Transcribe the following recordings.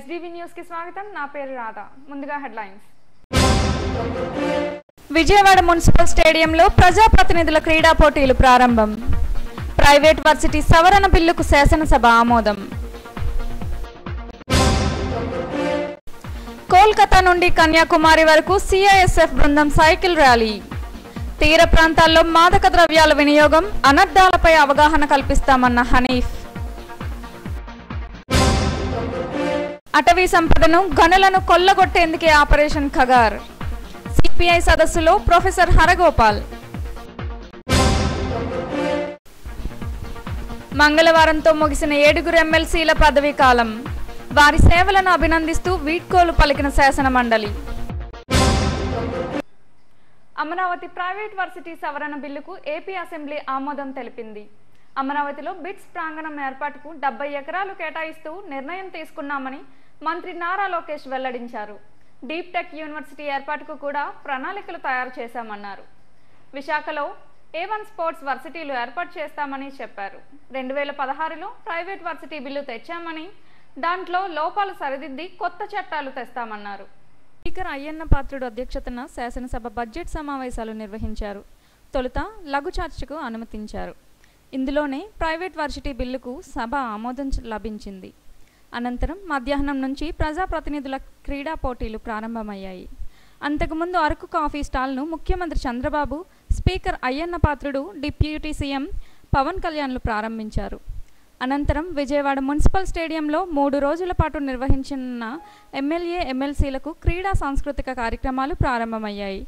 SDV news కి స్వాగతం. నా పేరు రాధా. ముందుగా హెడ్లైన్స్. విజయవాడ మున్సిపల్ స్టేడియంలో ప్రజాప్రతినిధుల క్రీడా పోటీలు ప్రారంభం. ప్రైవేట్ వర్సిటీ సవరణ బిల్లుకు శాసనసభ ఆమోదం. కోల్కతా నుండి కన్యాకుమారి వరకు సిఐఎస్ఎఫ్ బృందం సైకిల్ ర్యాలీ. తీర ప్రాంతాల్లో మాదక ద్రవ్యాల వినియోగం, అనర్థాలపై అవగాహన కల్పిస్తామన్న హనీఫ్. అటవీ సంపదను, గనులను కొల్లగొట్టేందుకే ఆపరేషన్ ఖగార్. సిపిఐ సదస్సులో ప్రొఫెసర్ హరగోపాల్. మంగళవారంతో ముగిసిన 7 ఎమ్మెల్సీల పదవీ కాలం. వారి సేవలను అభినందిస్తూ వీడ్కోలు పలికిన శాసన మండలి. అమరావతి ప్రైవేట్ వర్సిటీ సవరణ బిల్లుకు ఏపీ అసెంబ్లీ ఆమోదం తెలిపింది. అమరావతిలో బిట్స్ ప్రాంగణం ఏర్పాటుకు 70 ఎకరాలు కేటాయిస్తూ నిర్ణయం తీసుకున్నామని మంత్రి నారా లోకేష్ వెల్లడించారు. డీప్ టెక్ యూనివర్సిటీ ఏర్పాటుకు కూడా ప్రణాళికలు తయారు చేశామన్నారు. విశాఖలో A1 స్పోర్ట్స్ వర్సిటీలు ఏర్పాటు చేస్తామని చెప్పారు. 2016లో ప్రైవేట్ వర్సిటీ బిల్లు తెచ్చామని, దాంట్లో లోపాలు సరిదిద్ది కొత్త చట్టాలు తెస్తామన్నారు. స్పీకర్ అయ్యన్న పాత్రుడు అధ్యక్షతన శాసనసభ బడ్జెట్ సమావేశాలు నిర్వహించారు. తొలుత లఘు చర్చకు అనుమతించారు. ఇందులోనే ప్రైవేట్ వర్సిటీ బిల్లుకు సభ ఆమోదం లభించింది. అనంతరం మధ్యాహ్నం నుంచి ప్రజాప్రతినిధుల క్రీడా పోటీలు ప్రారంభమయ్యాయి. అంతకుముందు అరకు కాఫీ స్టాల్ను ముఖ్యమంత్రి Chandrababu, speaker Ayyanna Patrudu, deputy CM Pawan కళ్యాణ్లు ప్రారంభించారు. అనంతరం విజయవాడ మున్సిపల్ స్టేడియంలో 3 రోజుల పాటు నిర్వహించిన ఎమ్మెల్యే, ఎమ్మెల్సీలకు క్రీడా సాంస్కృతిక కార్యక్రమాలు ప్రారంభమయ్యాయి.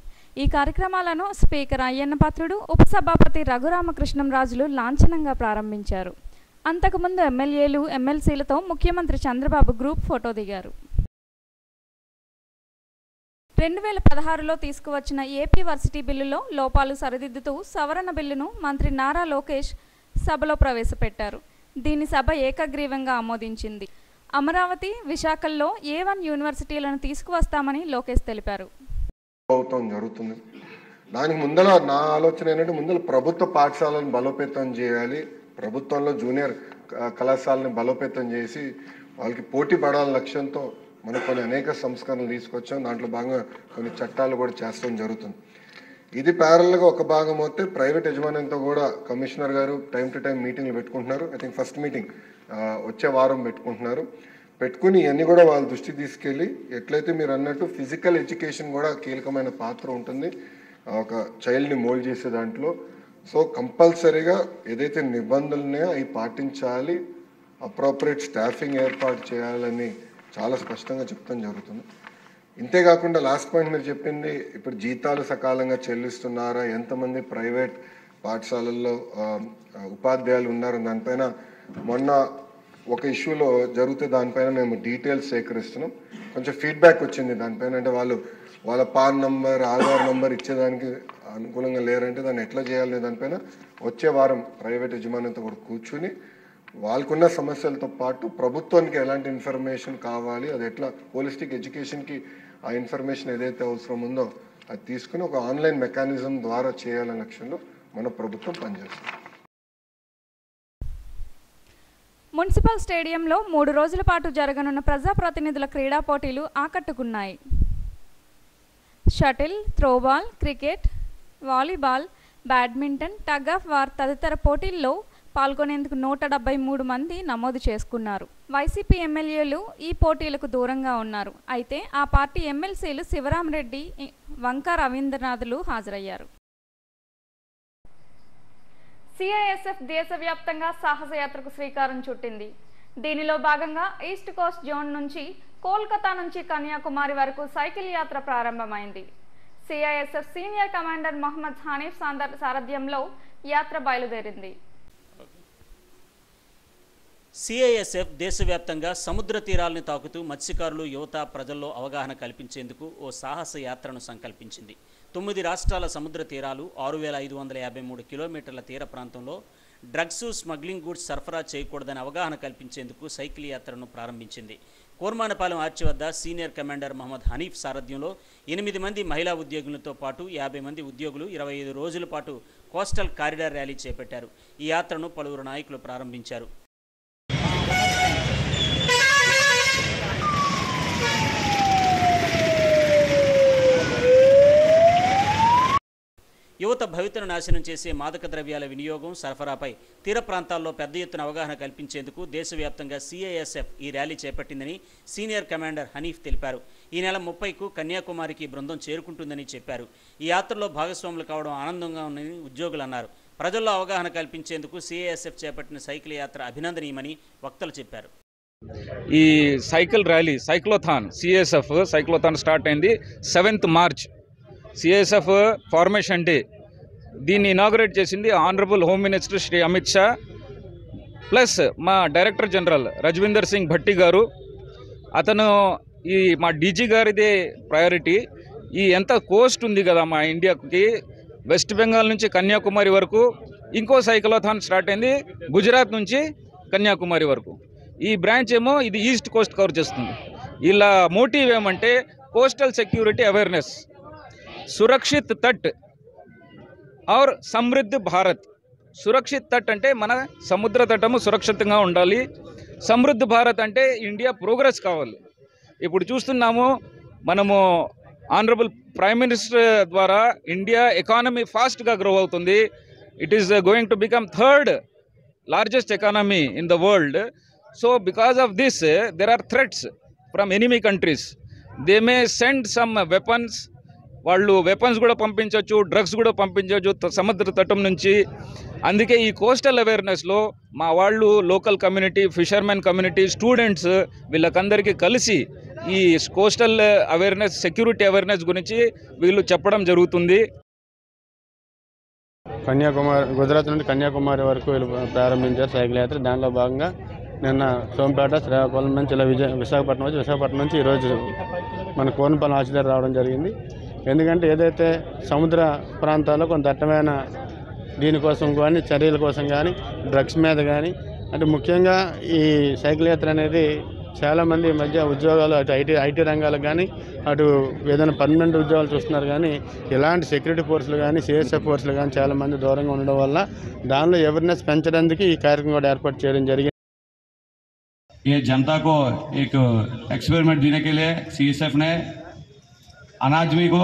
ఈ కార్యక్రమాలను స్పీకర్ అయ్యన్న పాత్రుడు, ఉపసభాపతి రఘురామకృష్ణంరాజులు లాంఛనంగా ప్రారంభించారు. అంతకుముందు ఎమ్మెల్యేలు, ఎమ్మెల్సీలతో ముఖ్యమంత్రి చంద్రబాబు గ్రూప్ ఫోటో దిగారు. 2016లో తీసుకువచ్చిన ఏపీ వర్సిటీ బిల్లులో లోపాలు సరిదిద్దుతూ సవరణ బిల్లును మంత్రి నారా లోకేష్ సభలో ప్రవేశపెట్టారు. దీన్ని సభ ఏకగ్రీవంగా ఆమోదించింది. అమరావతి, విశాఖల్లో A1 యూనివర్సిటీలను తీసుకువస్తామని లోకేష్ తెలిపారు. జరుగుతుంది. దానికి ముందర నా ఆలోచన ఏంటంటే, ముందర ప్రభుత్వ పాఠశాలను బలోపేతం చేయాలి. ప్రభుత్వంలో జూనియర్ కళాశాలని బలోపేతం చేసి వాళ్ళకి పోటీ పడాల లక్ష్యంతో మనం కొన్ని అనేక సంస్కరణలు తీసుకొచ్చాం. దాంట్లో భాగంగా కొన్ని చట్టాలు కూడా చేస్తాం జరుగుతుంది. ఇది ప్యారల్గా ఒక భాగం అయితే ప్రైవేట్ యజమాన్యంతో కూడా కమిషనర్ గారు టైం టు టైం మీటింగ్లు పెట్టుకుంటున్నారు. ఐ థింక్ ఫస్ట్ మీటింగ్ వచ్చే వారం పెట్టుకుంటున్నారు. పెట్టుకుని ఇవన్నీ కూడా వాళ్ళ దృష్టికి తీసుకెళ్ళి, ఎట్లయితే మీరు అన్నట్టు ఫిజికల్ ఎడ్యుకేషన్ కూడా కీలకమైన పాత్ర ఉంటుంది ఒక చైల్డ్ని మోల్డ్ చేసే దాంట్లో. సో కంపల్సరీగా ఏదైతే నిబంధనలు ఉన్నాయో అవి పాటించాలి, అప్రోప్రియేట్ స్టాఫింగ్ ఏర్పాటు చేయాలని చాలా స్పష్టంగా చెప్తాం జరుగుతుంది. ఇంతేకాకుండా లాస్ట్ పాయింట్ మీరు చెప్పింది, ఇప్పుడు జీతాలు సకాలంగా చెల్లిస్తున్నారా, ఎంతమంది ప్రైవేట్ పాఠశాలల్లో ఉపాధ్యాయులు ఉన్నారు, దానిపైన మొన్న ఒక ఇష్యూలో జరిగితే దానిపైన మేము డీటెయిల్స్ సేకరిస్తున్నాం. కొంచెం ఫీడ్బ్యాక్ వచ్చింది దానిపైన. అంటే వాళ్ళ పాన్ నంబర్, ఆధార్ నంబర్ ఇచ్చేదానికి అనుకూలంగా లేరంటే దాన్ని ఎట్లా చేయాలనే దానిపైన వచ్చే వారం ప్రైవేట్ యజమానితో కూడా కూర్చుని వాళ్ళకున్న సమస్యలతో పాటు ప్రభుత్వానికి ఎలాంటి ఇన్ఫర్మేషన్ కావాలి, అది ఎట్లా హోలిస్టిక్ ఎడ్యుకేషన్కి ఆ ఇన్ఫర్మేషన్ ఏదైతే అవసరం ఉందో అది తీసుకుని ఒక ఆన్లైన్ మెకానిజం ద్వారా చేయాలనే లక్ష్యంలో మన ప్రభుత్వం పనిచేస్తుంది. మున్సిపల్ స్టేడియంలో 3 రోజుల పాటు జరగనున్న ప్రజాప్రతినిధుల క్రీడా పోటీలు ఆకట్టుకున్నాయి. Shuttle, throwball, cricket, volleyball, badminton, tug of war తదితర పోటీల్లో పాల్గొనేందుకు 173 మంది నమోదు చేసుకున్నారు. వైసీపీ ఎమ్మెల్యేలు ఈ పోటీలకు దూరంగా ఉన్నారు. అయితే ఆ పార్టీ ఎమ్మెల్సీలు శివరామరెడ్డి, వంక రవీంద్రనాథ్లు హాజరయ్యారు. సిఐఎస్ఎఫ్ దేశవ్యాప్తంగా సాహసయాత్రకు శ్రీకారం చుట్టింది. దీనిలో భాగంగా ఈస్ట్ కోస్ట్ జోన్ నుంచి కోల్కతా నుంచి కన్యాకుమారి వరకు సైకిల్ యాత్ర ప్రారంభమైంది. CISF senior commander Mohammed Haneef సారథ్యంలో యాత్ర బయలుదేరింది. సిఐఎస్ఎఫ్ దేశవ్యాప్తంగా సముద్ర తీరాలను తాకుతూ మత్స్యకారులు, యువత, ప్రజల్లో అవగాహన కల్పించేందుకు ఓ సాహస యాత్రను సంకల్పించింది. 9 రాష్ట్రాల సముద్ర తీరాలు, 6553 కిలోమీటర్ల తీర ప్రాంతంలో డ్రగ్స్, స్మగ్లింగ్ గూడ్స్ సరఫరా చేయకూడదని అవగాహన కల్పించేందుకు సైకిల్ యాత్రను ప్రారంభించింది. కోర్మానపాలెం ఆర్చి వద్ద సీనియర్ కమాండర్ మహమ్మద్ హనీఫ్ సారథ్యంలో 8 మంది మహిళా ఉద్యోగులతో పాటు 50 మంది ఉద్యోగులు 25 రోజుల పాటు కోస్టల్ కారిడార్ ర్యాలీ చేపట్టారు. ఈ యాత్రను పలువురు నాయకులు ప్రారంభించారు. యువత భవితను నాశనం చేసే మాదక ద్రవ్యాల వినియోగం, సరఫరాపై తీర ప్రాంతాల్లో పెద్ద ఎత్తున అవగాహన కల్పించేందుకు దేశవ్యాప్తంగా CISF ఈ ర్యాలీ చేపట్టిందని సీనియర్ కమాండర్ హనీఫ్ తెలిపారు. ఈ నెల 30కు కన్యాకుమారికి బృందం చేరుకుంటుందని చెప్పారు. ఈ యాత్రలో భాగస్వాములు కావడం ఆనందంగా ఉందని ఉద్యోగులు అన్నారు. ప్రజల్లో అవగాహన కల్పించేందుకు CISF చేపట్టిన సైకిల్ యాత్ర అభినందనీయమని వక్తలు చెప్పారు. ఈ cycle rally cyclothon CISF cyclothon start అయింది 7th March. CISF formation day దీన్ని ఇనాగరేట్ చేసింది honourable home minister Shri Amit Shah plus మా డైరెక్టర్ జనరల్ రజ్విందర్ సింగ్ భట్టి గారు. అతను ఈ మా DG గారిదే ప్రయారిటీ. ఈ ఎంత కోస్ట్ ఉంది కదా మా ఇండియాకి, వెస్ట్ బెంగాల్ నుంచి కన్యాకుమారి వరకు ఇంకో సైక్లోథాన్ స్టార్ట్ అయింది గుజరాత్ నుంచి కన్యాకుమారి వరకు. ఈ బ్రాంచ్ ఏమో ఇది ఈస్ట్ కోస్ట్ కవర్ చేస్తుంది. ఇలా మోటివ్ ఏమంటే కోస్టల్ సెక్యూరిటీ అవేర్నెస్, సురక్షిత్ తట్ और సమృద్ధ భారత్. సురక్షిత్ తట్ అంటే మన సముద్ర తటము సురక్షితంగా ఉండాలి. సమృద్ధ భారత్ అంటే ఇండియా ప్రోగ్రెస్ కావాలి. ఇప్పుడు చూస్తున్నాము మనము ఆనరబుల్ ప్రైమ్ మినిస్టర్ ద్వారా ఇండియా ఎకానమీ ఫాస్ట్గా గ్రో అవుతుంది. It is going to become 3rd largest economy in the world. So because of this there are threats from enemy countries. They may send some weapons. వాళ్ళు weapons కూడా పంపించవచ్చు, drugs కూడా పంపించవచ్చు సముద్ర తటం నుంచి. అందుకే ఈ కోస్టల్ అవేర్నెస్లో మా వాళ్ళు local community, fishermen community, students వీళ్ళకందరికీ కలిసి ఈ కోస్టల్ అవేర్నెస్, సెక్యూరిటీ అవేర్నెస్ గురించి వీళ్ళు చెప్పడం జరుగుతుంది. గుజరాత్ నుండి కన్యాకుమారి వరకు వీళ్ళు ప్రారంభించారు సైకిల్ యాత్ర. దానిలో భాగంగా నిన్న సోంపేట, శ్రీకాకుళం నుంచి ఇలా విశాఖపట్నం నుంచి ఈరోజు మన కోనపల్లి ఆశీర్వాదం రావడం జరిగింది. ఎందుకంటే ఏదైతే సముద్ర ప్రాంతాల్లో కొంత దట్టమైన దీనికోసం కానీ, చర్యల కోసం కానీ, డ్రగ్స్ మీద కానీ, అంటే ముఖ్యంగా ఈ సైకిల్ యాత్ర అనేది చాలామంది ఈ మధ్య ఉద్యోగాలు అటు ఐటీ రంగాలకు కానీ, అటు ఏదైనా పర్మనెంట్ ఉద్యోగాలు చూస్తున్నారు. కానీ ఇలాంటి సెక్యూరిటీ ఫోర్సులు కానీ, CSF ఫోర్సులు కానీ చాలామంది దూరంగా ఉండడం వల్ల దానిలో అవేర్నెస్ పెంచడానికి ఈ కార్యక్రమం కూడా ఏర్పాటు చేయడం జరిగింది. ये जनता को एक एक्सपेरिमेंट देने के लिए CSF ने अनाजमी को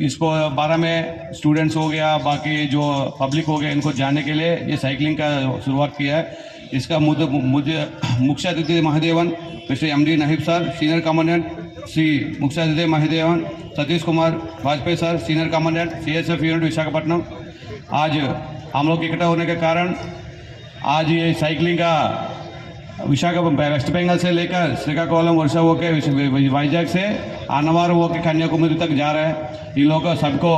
इसको बारे में स्टूडेंट्स हो गया, बाकी जो पब्लिक हो गया, इनको जानने के लिए ये साइकिलिंग का शुरुआत किया है. इसका मुझे मुख्य अतिथि Mahadevan mister MD Nahib sir, senior commandant Shri मुख्य अतिथि Mahadevan Satish Kumar Vajpayee sir, senior commandant CSF unit Visakhapatnam. आज हम लोग इकट्ठा होने के कारण आज ये साइकिलिंग का वेस्ट बंगाल से लेकर श्रीकाकुलम, वर्षा होकर वाइजैक से आनवार होकर कन्याकुमारी तक जा रहा है. इन लोगों को सबको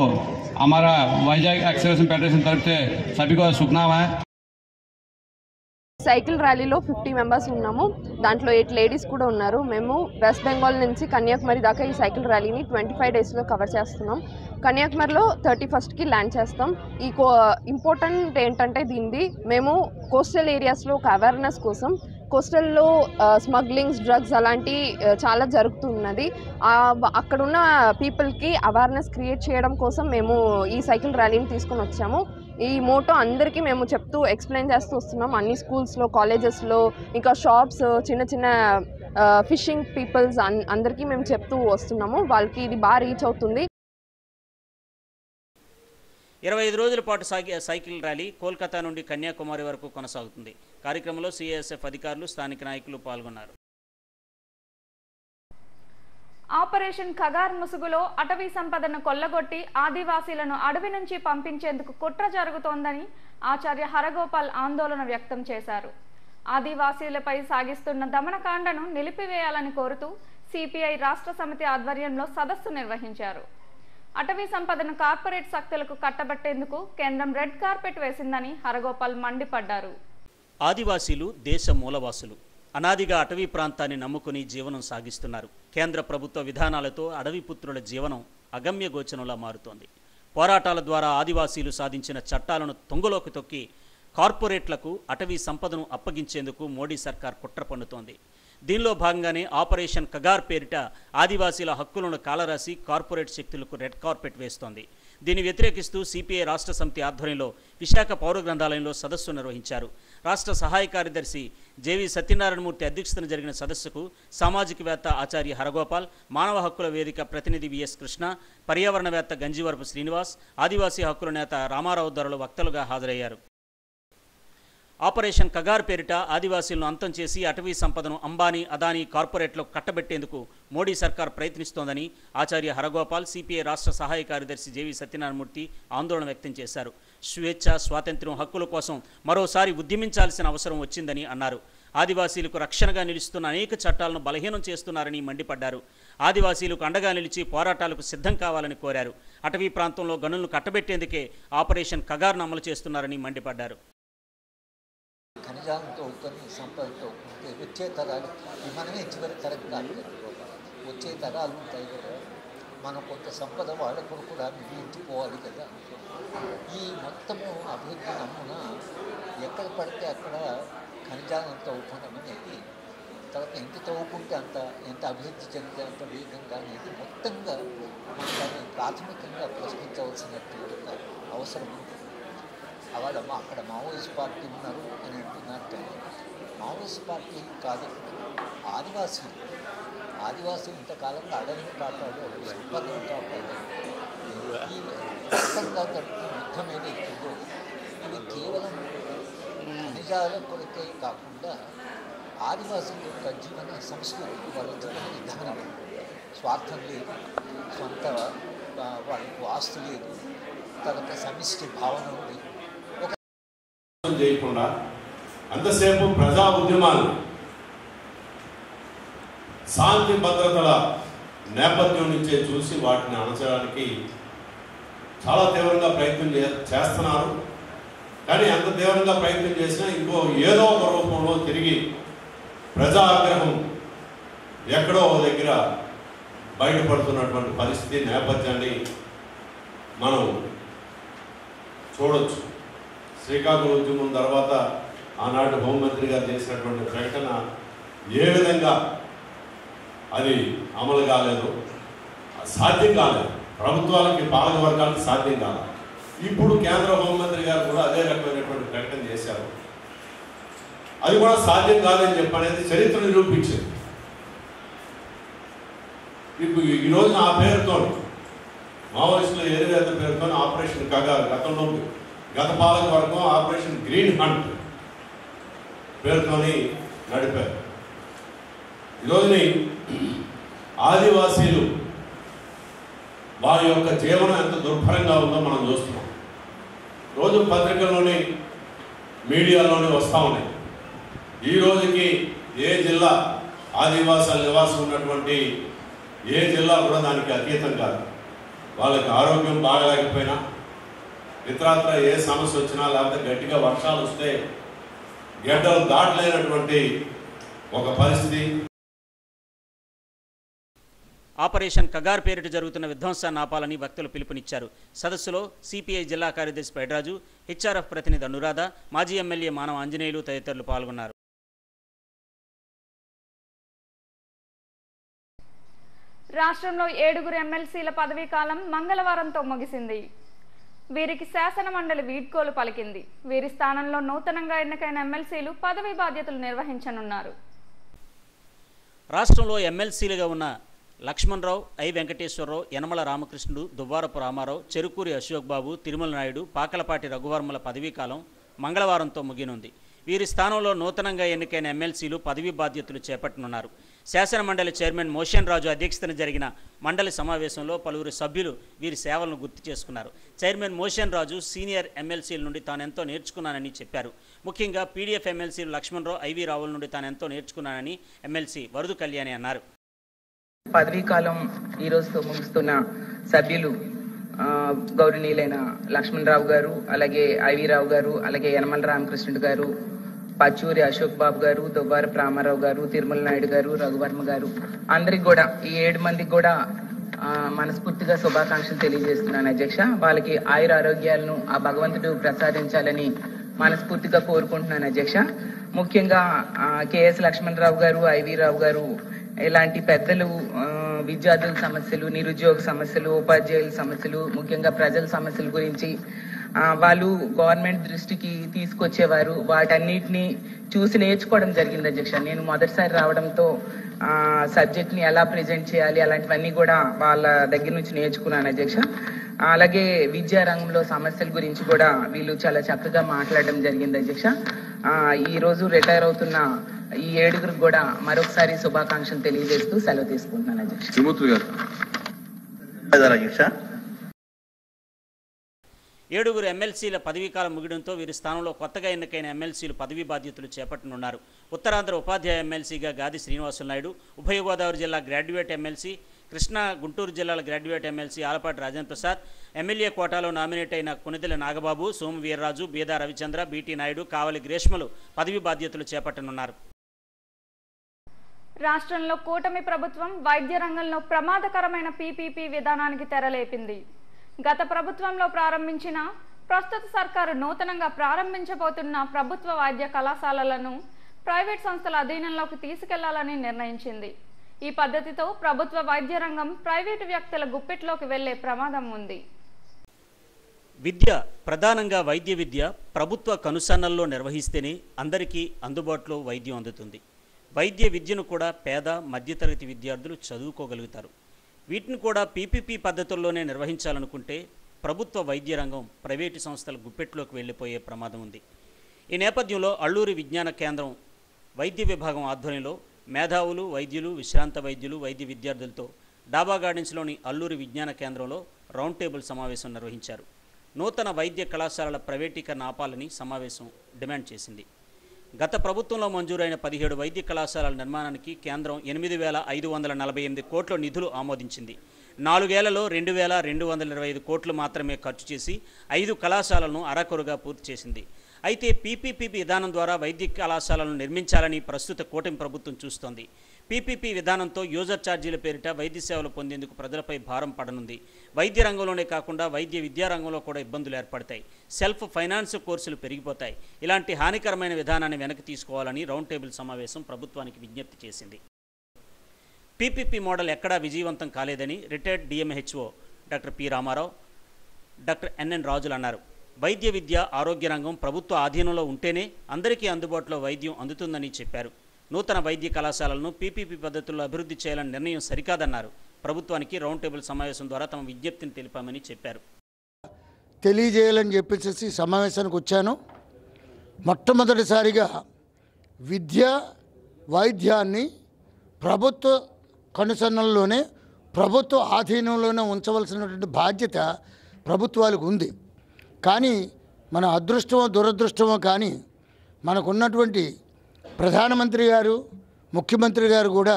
हमारा वाइजैक एक्सलेशन फेडरेशन तरफ से सभी को शुभकामनाएं है. సైకిల్ ర్యాలీలో 50 మెంబర్స్ ఉన్నాము. దాంట్లో 8 లేడీస్ కూడా ఉన్నారు. మేము వెస్ట్ బెంగాల్ నుంచి కన్యాకుమారి దాకా ఈ సైకిల్ ర్యాలీని 25 డేస్లో కవర్ చేస్తున్నాం. కన్యాకుమారిలో 31st ల్యాండ్ చేస్తాం. ఈ ఇంపార్టెంట్ ఏంటంటే దీనిది మేము కోస్టల్ ఏరియాస్లో ఒక అవేర్నెస్ కోసం, కోస్టల్లో స్మగ్లింగ్స్, డ్రగ్స్ అలాంటి చాలా జరుగుతున్నది. అక్కడున్న పీపుల్కి అవేర్నెస్ క్రియేట్ చేయడం కోసం మేము ఈ సైకిల్ ర్యాలీని తీసుకొని వచ్చాము. ఈ మోటో అందరికీ మేము చెప్తూ ఎక్స్ప్లెయిన్ చేస్తూ వస్తున్నాం. అన్ని స్కూల్స్లో, కాలేజెస్లో, ఇంకా షాప్స్, చిన్న చిన్న ఫిషింగ్ పీపుల్స్ అందరికీ మేము చెప్తూ వస్తున్నాము. వాళ్ళకి ఇది బాగా రీచ్ అవుతుంది. 25 రోజుల పాటు సాగే సైకిల్ ర్యాలీ కోల్కతా నుండి కన్యాకుమారి వరకు కొనసాగుతుంది. కార్యక్రమంలో CISF అధికారులు, స్థానిక నాయకులు పాల్గొన్నారు. ఆపరేషన్ ఖగార్ ముసుగులో అటవీ సంపదను కొల్లగొట్టి ఆదివాసీలను అడవి నుంచి పంపించేందుకు కుట్ర జరుగుతోందని ఆచార్య హరగోపాల్ ఆందోళన వ్యక్తం చేశారు. ఆదివాసీలపై సాగిస్తున్న దమనకాండను నిలిపివేయాలని కోరుతూ CPI రాష్ట్ర సమితి ఆధ్వర్యంలో సదస్సు నిర్వహించారు. అటవీ సంపదను కార్పొరేట్ శక్తులకు కట్టబెట్టేందుకు కేంద్రం రెడ్ కార్పెట్ వేసిందని హరగోపాల్ మండిపడ్డారు. ఆదివాసీలు దేశ మూలవాసులు. అనాదిగా అటవీ ప్రాంతాన్ని నమ్ముకుని జీవనం సాగిస్తున్నారు. కేంద్ర ప్రభుత్వ విధానాలతో అడవి పుత్రుల జీవనం అగమ్య గోచరంలా మారుతోంది. పోరాటాల ద్వారా ఆదివాసీలు సాధించిన చట్టాలను తొంగలోకి తొక్కి కార్పొరేట్లకు అటవీ సంపదను అప్పగించేందుకు మోడీ సర్కార్ కుట్ర పన్నుతోంది. దీనిలో భాగంగానే ఆపరేషన్ ఖగార్ పేరిట ఆదివాసీల హక్కులను కాలరాసి కార్పొరేట్ శక్తులకు రెడ్ కార్పెట్ వేస్తోంది. దీన్ని వ్యతిరేకిస్తూ సిపిఐ రాష్ట్ర సమితి ఆధ్వర్యంలో విశాఖ పౌర గ్రంథాలయంలో సదస్సు నిర్వహించారు. రాష్ట్ర సహాయ కార్యదర్శి జేవి సత్యనారాయణమూర్తి అధ్యక్షతన జరిగిన సదస్సుకు సామాజికవేత్త ఆచార్య హరగోపాల్, మానవ హక్కుల వేదిక ప్రతినిధి విఎస్ కృష్ణ, పర్యావరణవేత్త గంజివరపు శ్రీనివాస్, ఆదివాసీ హక్కుల నేత రామారావు ధరలు వక్తలుగా హాజరయ్యారు. ఆపరేషన్ కగార్ పేరిట ఆదివాసీలను అంతం చేసి అటవీ సంపదను అంబానీ, అదానీ కార్పొరేట్లకు కట్టబెట్టేందుకు మోడీ సర్కార్ ప్రయత్నిస్తోందని ఆచార్య హరగోపాల్, సిపిఐ రాష్ట్ర సహాయ కార్యదర్శి జేవి సత్యనారాయణమూర్తి ఆందోళన వ్యక్తం చేశారు. స్వేచ్ఛ, స్వాతంత్ర్యం, హక్కుల కోసం మరోసారి ఉద్యమించాల్సిన అవసరం వచ్చిందని అన్నారు. ఆదివాసీలకు రక్షణగా నిలుస్తున్న అనేక చట్టాలను బలహీనం చేస్తున్నారని మండిపడ్డారు. ఆదివాసీలకు అండగా నిలిచి పోరాటాలకు సిద్ధం కావాలని కోరారు. అటవీ ప్రాంతంలో గనులను కట్టబెట్టేందుకే ఆపరేషన్ కగార్ను అమలు చేస్తున్నారని మండిపడ్డారు. ఖనిజాలతో కొన్ని సంపదతో వచ్చే తరాలు మనమే చివరి తరం కాదు, వచ్చే తరాలు ఉంటాయి కదా, మనం కొంత సంపద వాళ్ళ కొరకు కూడా మిగిలించుకోవాలి కదా. ఈ మొత్తము అభివృద్ధి నమ్మున ఎక్కడ పడితే అక్కడ ఖనిజాలను తవ్వుకోవడం అనేది, తర్వాత ఎంత తవ్వుకుంటే ఎంత అభివృద్ధి చెందితే అంత వేగంగా అనేది మొత్తంగా మనం దాన్ని ప్రాథమికంగా ప్రశ్నించవలసినటువంటి అవసరం ఉంటుంది. అవాళ అక్కడ మావోయిస్ట్ పార్టీ ఉన్నారు అని అంటున్నారు, కానీ మావోయిస్ట్ పార్టీ కాదు, ఆదివాసులు ఇంతకాలంగా అడవిని కాపాడారు, సంపదను కాపాడారు. ఈ మొత్తంగా జరుగుతున్న యుద్ధం ఏదైతుందో ఇది కేవలం ఖనిజాల కొరకే కాకుండా ఆదివాసుల యొక్క జీవన సంస్కృతి, వాళ్ళ జీవన విధానం, స్వార్థం లేదు, సొంత వాళ్ళకు ఆస్తు లేదు, తర్వాత సమిష్టి భావన ఉంది. చేయకుండా అంతసేపు ప్రజా ఉద్యమాలు శాంతి భద్రతల నేపథ్యం నుంచే చూసి వాటిని అణచడానికి చాలా తీవ్రంగా ప్రయత్నం చేస్తున్నారు. కానీ ఎంత తీవ్రంగా ప్రయత్నం చేసినా ఇంకో ఏదో ఒక రూపంలో తిరిగి ప్రజా ఆగ్రహం ఎక్కడో దగ్గర బయటపడుతున్నటువంటి పరిస్థితి నేపథ్యాన్ని మనం చూడొచ్చు. శ్రీకాకుళం ఉద్యమం తర్వాత ఆనాటి హోంమంత్రి గారు చేసినటువంటి ప్రకటన ఏ విధంగా అది అమలు కాలేదు, సాధ్యం కాలేదు, ప్రభుత్వాలకి, పాలక వర్గాలకు సాధ్యం కాలేదు. ఇప్పుడు కేంద్ర హోంమంత్రి గారు కూడా అదే రకమైనటువంటి ప్రకటన చేశారు. అది కూడా సాధ్యం కాదని చెప్పనేది చరిత్ర నిరూపించింది. ఇప్పుడు ఈ రోజున ఆ పేరుతో మావోయిస్టుల ఏరివేత పేరుతో ఆపరేషన్ కగార్, గతంలో గత పాలక వర్గం ఆపరేషన్ గ్రీన్ హంట్ పేరుతోని నడిపారు. ఈరోజుని ఆదివాసీలు వారి యొక్క జీవనం ఎంత దుర్భరంగా ఉందో మనం చూస్తున్నాం. రోజు పత్రికల్లోని, మీడియాలోని వస్తూ ఉన్నాయి. ఈ రోజుకి ఏ జిల్లా ఆదివాసాల నివాసం ఉన్నటువంటి ఏ జిల్లా కూడా దానికి అతీతం కాదు. వాళ్ళకి ఆరోగ్యం బాగలేకపోయినా, ఇతరత్ర ఏ సమస్య వచ్చినా, లేకపోతే గట్టిగా వర్షాలు వస్తే గడ్డలు దాటలేనటువంటి ఒక పరిస్థితి. ఆపరేషన్ కగార్ పేరిట జరుగుతున్న విధ్వంసాన్ని ఆపాలని వక్తలు పిలుపునిచ్చారు. సదస్సులో సిపిఐ జిల్లా కార్యదర్శి పెడ్రాజు, హెచ్ఆర్ఎఫ్ ప్రతినిధి అనురాధ, మాజీ ఎమ్మెల్యే మానవ ఆంజనేయులు తదితరులు పాల్గొన్నారు. రాష్ట్రంలో 7 ఎమ్మెల్సీల పదవీ కాలం మంగళవారంతో ముగిసింది. వీరికి శాసన మండలి వీడ్కోలు పలికింది. వీరి స్థానంలో నూతనంగా ఎన్నికైన ఎమ్మెల్సీలు పదవీ బాధ్యతలు నిర్వహించనున్నారు. రాష్ట్రంలో ఎమ్మెల్సీలుగా ఉన్న లక్ష్మణరావు, ఐ వెంకటేశ్వరరావు, యనమల రామకృష్ణుడు, దువ్వారపు రామారావు, చెరుకూరి అశోక్ బాబు, తిరుమల నాయుడు, పాకలపాటి రఘువర్మల పదవీకాలం మంగళవారంతో ముగినుంది. వీరి స్థానంలో నూతనంగా ఎన్నికైన ఎమ్మెల్సీలు పదవీ బాధ్యతలు చేపట్టనున్నారు. శాసన మండలి చైర్మన్ మోషన్ రాజు అధ్యక్షతన జరిగిన మండలి సమావేశంలో పలువురు సభ్యులు వీరి సేవలను గుర్తు చేసుకున్నారు. చైర్మన్ మోషన్ రాజు సీనియర్ ఎమ్మెల్సీల నుండి తానెంతో నేర్చుకున్నానని చెప్పారు. ముఖ్యంగా పీడీఎఫ్ ఎమ్మెల్సీలు లక్ష్మణరావు, ఐవి రావుల నుండి తానెంతో నేర్చుకున్నానని ఎమ్మెల్సీ వరదు కళ్యాణి అన్నారు. పదవీకాలం ఈరోజుతో ముగుస్తున్న సభ్యులు గౌరవనీయులైన లక్ష్మణరావు గారు, అలాగే ఐవి రావు గారు, అలాగే యనమల రామకృష్ణుడు గారు, పచ్చూరి అశోక్ బాబు గారు, దువ్వారపు రామారావు గారు, తిరుమల నాయుడు గారు, రఘువర్మ గారు, అందరికి కూడా ఈ 7 మందికి కూడా మనస్ఫూర్తిగా శుభాకాంక్షలు తెలియజేస్తున్నాను అధ్యక్ష. వాళ్ళకి ఆయుర ఆరోగ్యాలను ఆ భగవంతుడు ప్రసాదించాలని మనస్ఫూర్తిగా కోరుకుంటున్నాను అధ్యక్ష. ముఖ్యంగా కెఎస్ లక్ష్మణరావు గారు, ఐవి రావు గారు ఇలాంటి పెద్దలు విద్యార్థుల సమస్యలు, నిరుద్యోగ సమస్యలు, ఉపాధ్యాయుల సమస్యలు, ముఖ్యంగా ప్రజల సమస్యల గురించి వాళ్ళు గవర్నమెంట్ దృష్టికి తీసుకొచ్చేవారు. వాటన్నిటిని చూసి నేర్చుకోవడం జరిగింది అధ్యక్ష. నేను మొదటిసారి రావడంతో సబ్జెక్ట్ని ఎలా ప్రజెంట్ చేయాలి అలాంటివన్నీ కూడా వాళ్ళ దగ్గర నుంచి నేర్చుకున్నాను అధ్యక్ష. అలాగే విద్యా రంగంలో సమస్యల గురించి కూడా వీళ్ళు చాలా చక్కగా మాట్లాడడం జరిగింది అధ్యక్ష. ఈరోజు రిటైర్ అవుతున్న ఈ 7గురికి కూడా మరొకసారి శుభాకాంక్షలు తెలియజేస్తూ సెలవు తీసుకుంటున్నాను అధ్యక్ష. అధ్యక్ష 7 ఎమ్మెల్సీల పదవీకాలం ముగియడంతో వీరి స్థానంలో కొత్తగా ఎన్నికైన ఎమ్మెల్సీలు పదవీ బాధ్యతలు చేపట్టనున్నారు. ఉత్తరాంధ్ర ఉపాధ్యాయ ఎమ్మెల్సీగా గాది శ్రీనివాసులు నాయుడు, ఉభయ గోదావరి జిల్లా గ్రాడ్యుయేట్ ఎమ్మెల్సీ, కృష్ణా గుంటూరు జిల్లాల graduate MLC Alapati Rajendra Prasad, MLA కోటాలో నామినేట్ అయిన కొనిదెల నాగబాబు, సోము వీర్రాజు, బీదా రవిచంద్ర, బీటీ నాయుడు, కావలి గ్రేష్మలు పదవీ బాధ్యతలు చేపట్టనున్నారు. రాష్ట్రంలో కూటమి ప్రభుత్వం వైద్య రంగంలో ప్రమాదకరమైన పీపీపీ విధానానికి తెరలేపింది. గత ప్రభుత్వంలో ప్రారంభించిన, ప్రస్తుత సర్కారు నూతనంగా ప్రారంభించబోతున్న ప్రభుత్వ వైద్య కళాశాలలను ప్రైవేట్ సంస్థల అధీనంలోకి తీసుకెళ్లాలని నిర్ణయించింది. ఈ పద్ధతితో ప్రభుత్వ వైద్య రంగం ప్రైవేటు వ్యక్తుల గుప్పెట్లోకి వెళ్లే ప్రమాదం ఉంది. విద్య, ప్రధానంగా వైద్య విద్య ప్రభుత్వ కనుసన్నల్లో నిర్వహిస్తేనే అందరికీ అందుబాటులో వైద్యం అందుతుంది. వైద్య విద్యను కూడా పేద, మధ్యతరగతి విద్యార్థులు చదువుకోగలుగుతారు. వీటిని కూడా పీపీపీ పద్ధతుల్లోనే నిర్వహించాలనుకుంటే ప్రభుత్వ వైద్య రంగం ప్రైవేటు సంస్థల గుప్పెట్లోకి వెళ్ళిపోయే ప్రమాదం ఉంది. ఈ నేపథ్యంలో అల్లూరి విజ్ఞాన కేంద్రం వైద్య విభాగం ఆధ్వర్యంలో మేధావులు, వైద్యులు, విశ్రాంత వైద్యులు, వైద్య విద్యార్థులతో డాబా గార్డెన్స్లోని అల్లూరి విజ్ఞాన కేంద్రంలో రౌండ్ టేబుల్ సమావేశం నిర్వహించారు. నూతన వైద్య కళాశాలల ప్రైవేటీకరణ ఆపాలని సమావేశం డిమాండ్ చేసింది. గత ప్రభుత్వంలో మంజూరైన 17 వైద్య కళాశాలల నిర్మాణానికి కేంద్రం 8,548 కోట్ల నిధులు ఆమోదించింది. 4 ఏళ్లలో 2,225 కోట్లు మాత్రమే ఖర్చు చేసి 5 కళాశాలలను అరకొరగా పూర్తి చేసింది. అయితే పీపీపీ విధానం ద్వారా వైద్య కళాశాలను నిర్మించాలని ప్రస్తుత కూటమి ప్రభుత్వం చూస్తోంది. పీపీపీ విధానంతో యూజర్ ఛార్జీల పేరిట వైద్య సేవలు పొందేందుకు ప్రజలపై భారం పడనుంది. వైద్య రంగంలోనే కాకుండా వైద్య విద్యా రంగంలో కూడా ఇబ్బందులు ఏర్పడతాయి. సెల్ఫ్ ఫైనాన్స్ కోర్సులు పెరిగిపోతాయి. ఇలాంటి హానికరమైన విధానాన్ని వెనక్కి తీసుకోవాలని రౌండ్ టేబుల్ సమావేశం ప్రభుత్వానికి విజ్ఞప్తి చేసింది. పీపీపీ మోడల్ ఎక్కడా విజయవంతం కాలేదని retired DMHO doctor P Ramarao, doctor NN రాజులు అన్నారు. వైద్య విద్య, ఆరోగ్య రంగం ప్రభుత్వ ఆధీనంలో ఉంటేనే అందరికీ అందుబాటులో వైద్యం అందుతుందని చెప్పారు. నూతన వైద్య కళాశాలలను పీపీపీ పద్ధతుల్లో అభివృద్ధి చేయాలని నిర్ణయం సరికాదన్నారు. ప్రభుత్వానికి రౌండ్ టేబుల్ సమావేశం ద్వారా తమ విజ్ఞప్తిని తెలిపామని చెప్పారు. తెలియజేయాలని చెప్పేసి సమావేశానికి వచ్చాను. మొట్టమొదటిసారిగా విద్య, వైద్యాన్ని ప్రభుత్వ కనుసన్నల్లోనే, ప్రభుత్వ ఆధీనంలోనే ఉంచవలసినటువంటి బాధ్యత ప్రభుత్వాలకు ఉంది. కానీ మన అదృష్టమో దురదృష్టమో కానీ మనకున్నటువంటి ప్రధానమంత్రి గారు, ముఖ్యమంత్రి గారు కూడా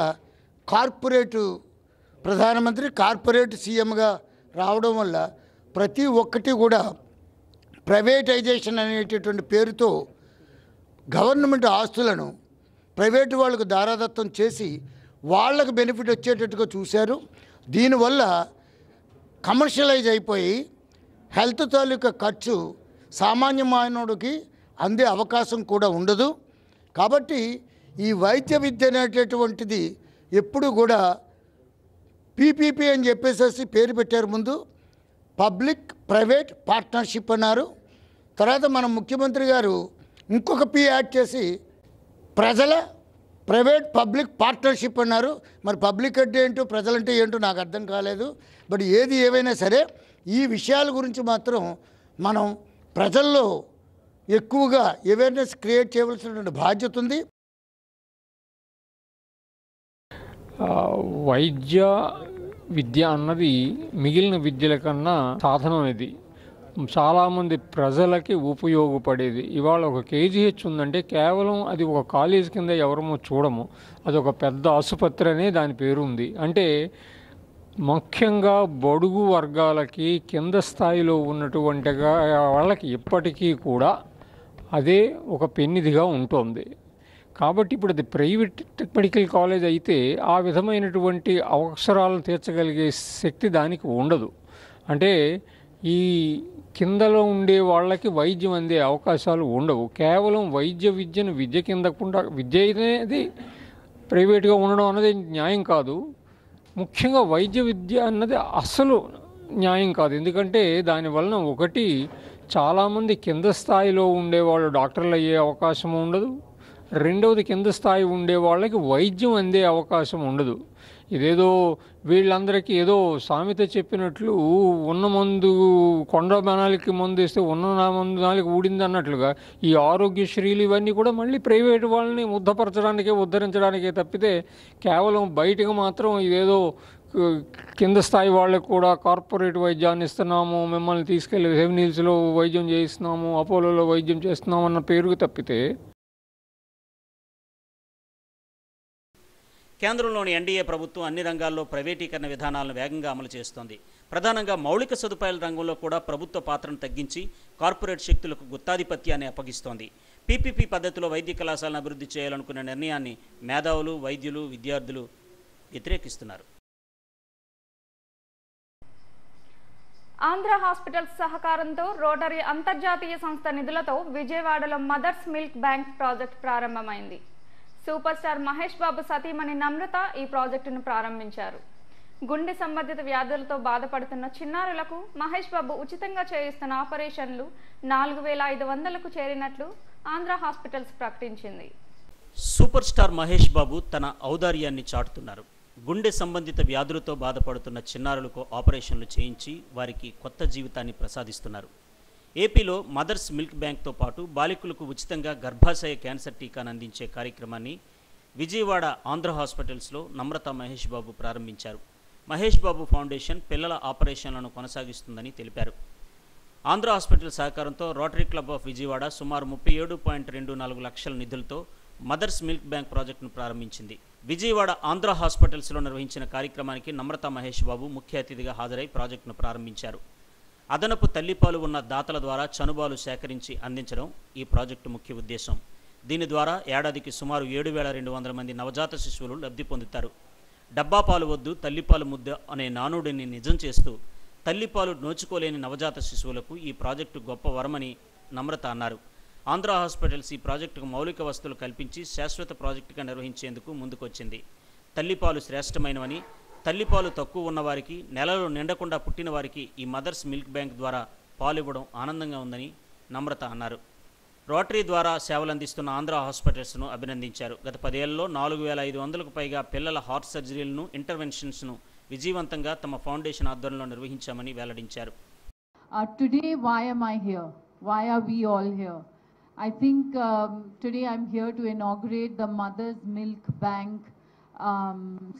కార్పొరేటు ప్రధానమంత్రి, కార్పొరేట్ సీఎంగా రావడం వల్ల ప్రతి ఒక్కటి కూడా ప్రైవేటైజేషన్ అనేటటువంటి పేరుతో గవర్నమెంట్ ఆస్తులను ప్రైవేటు వాళ్ళకు దారాదత్తం చేసి వాళ్ళకు బెనిఫిట్ వచ్చేటట్టుగా చూశారు. దీనివల్ల కమర్షియలైజ్ అయిపోయి హెల్త్ తాలూకా ఖర్చు సామాన్య మానవుడికి అందే అవకాశం కూడా ఉండదు. కాబట్టి ఈ వైద్య విద్య అనేటటువంటిది ఎప్పుడు కూడా పీపీపీ అని చెప్పేసి పేరు పెట్టారు. ముందు పబ్లిక్ ప్రైవేట్ పార్ట్నర్షిప్ అన్నారు. తర్వాత మన ముఖ్యమంత్రి గారు ఇంకొక పీ యాడ్ చేసి ప్రజల ప్రైవేట్ పబ్లిక్ పార్ట్నర్షిప్ అన్నారు. మరి పబ్లిక్ అంటే ఏంటో, ప్రజలంటే ఏంటో నాకు అర్థం కాలేదు. బట్ ఏది ఏవైనా సరే ఈ విషయాల గురించి మాత్రం మనం ప్రజల్లో ఎక్కువగా అవేర్నెస్ క్రియేట్ చేయవలసినటువంటి బాధ్యత ఉంది. వైద్య విద్య అన్నది మిగిలిన విద్యల కన్నా సాధనం. ఇది చాలామంది ప్రజలకి ఉపయోగపడేది. ఇవాళ ఒక కేజీహెచ్ ఉందంటే కేవలం అది ఒక కాలేజ్ కింద ఎవరమో చూడము, అది ఒక పెద్ద ఆసుపత్రి అనే దాని పేరు ఉంది. అంటే ముఖ్యంగా బడుగు వర్గాలకి, కింద స్థాయిలో ఉన్నటువంటి వాళ్ళకి ఎప్పటికీ కూడా అదే ఒక పెన్నిదిగా ఉంటుంది. కాబట్టి ఇప్పుడు అది ప్రైవేట్ మెడికల్ కాలేజ్ అయితే ఆ విధమైనటువంటి అవసరాలను తీర్చగలిగే శక్తి దానికి ఉండదు. అంటే ఈ కిందలో ఉండే వాళ్ళకి వైద్యం అందే అవకాశాలు ఉండవు. కేవలం వైద్య విద్యను విద్య కిందకుండా, విద్య అనేది ప్రైవేట్గా ఉండడం అన్నది న్యాయం కాదు. ముఖ్యంగా వైద్య విద్య అన్నది అసలు న్యాయం కాదు. ఎందుకంటే దానివలన ఒకటి చాలామంది కింద స్థాయిలో ఉండేవాళ్ళు డాక్టర్లు అయ్యే అవకాశం ఉండదు. రెండవది కింద స్థాయి ఉండే వాళ్ళకి వైద్యం అందే అవకాశం ఉండదు. ఇదేదో వీళ్ళందరికీ ఏదో సామెత చెప్పినట్లు ఉన్న మందు కొండ బనాలకి మందు వేస్తే ఉన్న మందు నాలుగు ఊడింది అన్నట్లుగా ఈ ఆరోగ్యశ్రీలు ఇవన్నీ కూడా మళ్ళీ ప్రైవేట్ వాళ్ళని ఉద్ధరించడానికే తప్పితే కేవలం బయటకు మాత్రం ఇదేదో కింద స్థాయి వాళ్ళకి కూడా కార్పొరేట్ వైద్యాన్ని ఇస్తున్నాము, మిమ్మల్ని తీసుకెళ్ళి హెవెన్ హిల్స్లో వైద్యం చేయిస్తున్నాము, అపోలోలో వైద్యం చేస్తున్నాము అన్న పేరుకు తప్పితే. కేంద్రంలోని ఎన్డీఏ ప్రభుత్వం అన్ని రంగాల్లో ప్రైవేటీకరణ విధానాలను వేగంగా అమలు చేస్తోంది. ప్రధానంగా మౌలిక సదుపాయాల రంగంలో కూడా ప్రభుత్వ పాత్రను తగ్గించి కార్పొరేట్ శక్తులకు గుత్తాధిపత్యాన్ని అప్పగిస్తోంది. పీపీపీ పద్ధతిలో వైద్య కళాశాలను అభివృద్ధి చేయాలనుకున్న నిర్ణయాన్ని మేధావులు, వైద్యులు, విద్యార్థులు వ్యతిరేకిస్తున్నారు. ఆంధ్ర హాస్పిటల్స్ సహకారంతో రోటరీ అంతర్జాతీయ సంస్థ నిధులతో విజయవాడలో మదర్స్ మిల్క్ బ్యాంక్ ప్రాజెక్ట్ ప్రారంభమైంది. సూపర్ స్టార్ మహేష్ బాబు సతీమణి నమ్రత ఈ ప్రాజెక్టును ప్రారంభించారు. గుండె సంబంధిత వ్యాధులతో బాధపడుతున్న చిన్నారులకు మహేష్ బాబు ఉచితంగా చేయిస్తున్న ఆపరేషన్లు 4500కు చేరినట్లు ఆంధ్ర హాస్పిటల్స్ ప్రకటించింది. సూపర్ స్టార్ మహేష్ బాబు తన ఔదార్యాన్ని చాటుతున్నారు. గుండె సంబంధిత వ్యాధులతో బాధపడుతున్న చిన్నారులకు ఆపరేషన్లు చేయించి వారికి కొత్త జీవితాన్ని ప్రసాదిస్తున్నారు. ఏపీలో మదర్స్ మిల్క్ బ్యాంక్తో పాటు బాలికలకు ఉచితంగా గర్భాశయ క్యాన్సర్ టీకాను అందించే కార్యక్రమాన్ని విజయవాడ ఆంధ్ర హాస్పిటల్స్లో నమ్రత మహేష్ బాబు ప్రారంభించారు. మహేష్ బాబు ఫౌండేషన్ పిల్లల ఆపరేషన్లను కొనసాగిస్తుందని తెలిపారు. ఆంధ్ర హాస్పిటల్ సహకారంతో రోటరీ క్లబ్ ఆఫ్ విజయవాడ సుమారు 37.24 లక్షల నిధులతో మదర్స్ మిల్క్ బ్యాంక్ ప్రాజెక్టును ప్రారంభించింది. విజయవాడ ఆంధ్ర హాస్పిటల్స్లో నిర్వహించిన కార్యక్రమానికి నమ్రత మహేష్ బాబు ముఖ్య అతిథిగా హాజరై ప్రాజెక్టును ప్రారంభించారు. అదనపు తల్లిపాలు ఉన్న దాతల ద్వారా చనుబాలు సేకరించి అందించడం ఈ ప్రాజెక్టు ముఖ్య ఉద్దేశం. దీని ద్వారా ఏడాదికి సుమారు 7200 మంది నవజాత శిశువులు లబ్ధి పొందుతారు. డబ్బా పాలు వద్దు తల్లిపాలు ముద్ద అనే నానుడిని నిజం చేస్తూ తల్లిపాలు నోచుకోలేని నవజాత శిశువులకు ఈ ప్రాజెక్టు గొప్ప వరమని నమ్రత అన్నారు. ఆంధ్ర హాస్పిటల్స్ ఈ ప్రాజెక్టుకు మౌలిక వసతులు కల్పించి శాశ్వత ప్రాజెక్టుగా నిర్వహించేందుకు ముందుకొచ్చింది. తల్లిపాలు శ్రేష్టమైనవని, తల్లిపాలు తక్కువ ఉన్నవారికి, నెలలు నిండకుండా పుట్టిన వారికి ఈ మదర్స్ మిల్క్ బ్యాంక్ ద్వారా పాలు ఇవ్వడం ఆనందంగా ఉందని నమ్రత అన్నారు. రోటరీ ద్వారా సేవలందిస్తున్న ఆంధ్ర హాస్పిటల్స్ను అభినందించారు. గత 10 ఏళ్లలో 4500కు పైగా పిల్లల హార్ట్ సర్జరీలను, ఇంటర్వెన్షన్స్ను విజయవంతంగా తమ ఫౌండేషన్ ఆధ్వర్యంలో నిర్వహించామని వెల్లడించారు. Today, why am I here? Why are we all here? I think today I'm here to inaugurate the Mother's Milk Bank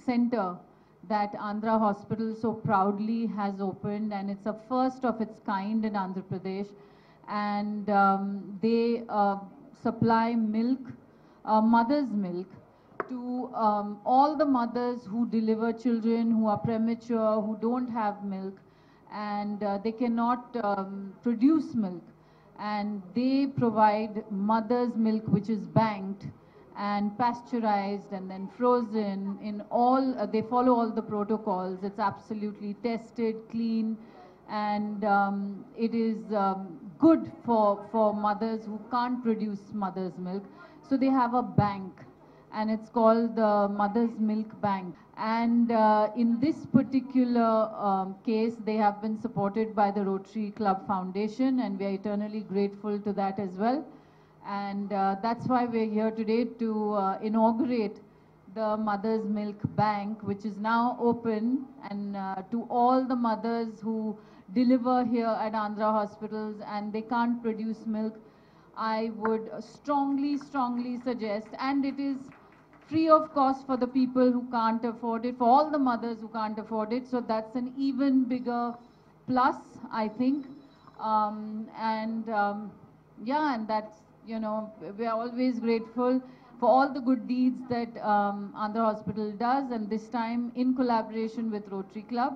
Center that Andhra Hospital so proudly has opened, and it's a first of its kind in Andhra Pradesh. And they supply milk, mother's milk, to all the mothers who deliver children who are premature, who don't have milk, and they cannot produce milk. And they provide mother's milk which is banked and pasteurized and then frozen in all, they follow all the protocols. It's absolutely tested, clean, and it is good for mothers who can't produce mother's milk. So they have a bank, and it's called the Mother's Milk Bank. And in this particular case, they have been supported by the Rotary Club Foundation, and we are eternally grateful to that as well. And that's why we're here today to inaugurate the Mother's Milk Bank, which is now open, and to all the mothers who deliver here at Andhra hospitals and they can't produce milk, I would strongly suggest, and it is free of cost for the people who can't afford it, for all the mothers who can't afford it. So that's an even bigger plus, I think. Yeah, and that's, you know, we are always grateful for all the good deeds that Andhra Hospital does, and this time in collaboration with Rotary Club.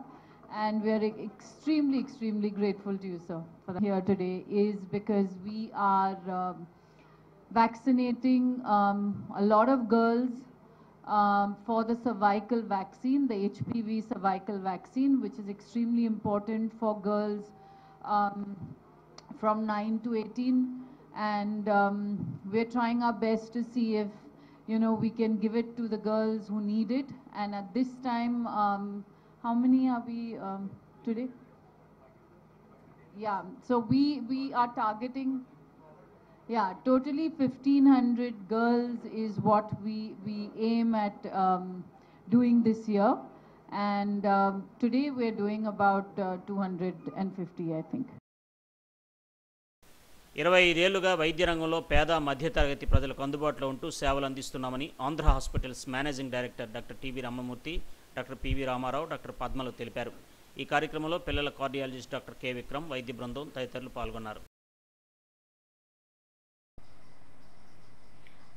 And we are extremely grateful to you, sir, for here today, is because we are vaccinating a lot of girls for the cervical vaccine, the HPV cervical vaccine, which is extremely important for girls from 9 to 18. And we're trying our best to see if we can give it to the girls who need it. And at this time, how many are we today? Yeah, so we are targeting, totally 1,500 girls is what we aim at doing this year. And today we're doing about 250, I think. 25 ఏళ్లుగా వైద్య రంగంలో పేద మధ్యతరగతి ప్రజలకు అందుబాటులో ఉంటూ సేవలు అందిస్తున్నామని Andhra hospitals managing director doctor TV Ramamurthy, doctor PV Ramarao, doctor పద్మలు తెలిపారు. ఈ కార్యక్రమంలో పిల్లల కార్డియాలజిస్ట్ డాక్టర్ కె విక్రమ్, వైద్య బృందం తదితరులు పాల్గొన్నారు.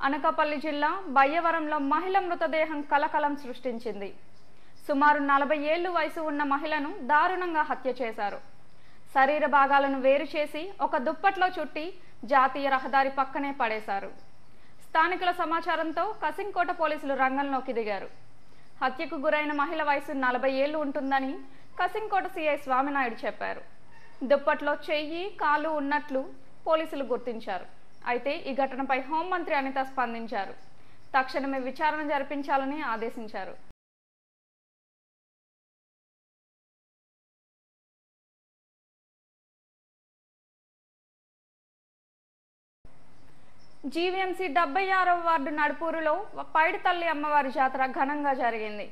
అనకాపల్లి జిల్లా బయ్యవరంలో మహిళ మృతదేహం కలకలం సృష్టించింది. సుమారు 40 ఏళ్ల వయసు ఉన్న మహిళను దారుణంగా హత్య చేశారు. శరీర భాగాలను వేరు చేసి ఒక దుప్పట్లో చుట్టి జాతీయ రహదారి పక్కనే పడేశారు. స్థానికుల సమాచారంతో కసింకోట పోలీసులు రంగంలోకి దిగారు. హత్యకు గురైన మహిళ వయసు 40 ఏళ్లు ఉంటుందని కసింకోట సిఐ స్వామినాయుడు చెప్పారు. దుప్పట్లో చెయ్యి, కాలు ఉన్నట్లు పోలీసులు గుర్తించారు. అయితే ఈ ఘటనపై హోంమంత్రి అనిత స్పందించారు. తక్షణమే విచారణ జరిపించాలని ఆదేశించారు. జీవీఎంసీ 76వ వార్డు నడుపూరులో పైడితల్లి అమ్మవారి జాతర ఘనంగా జరిగింది.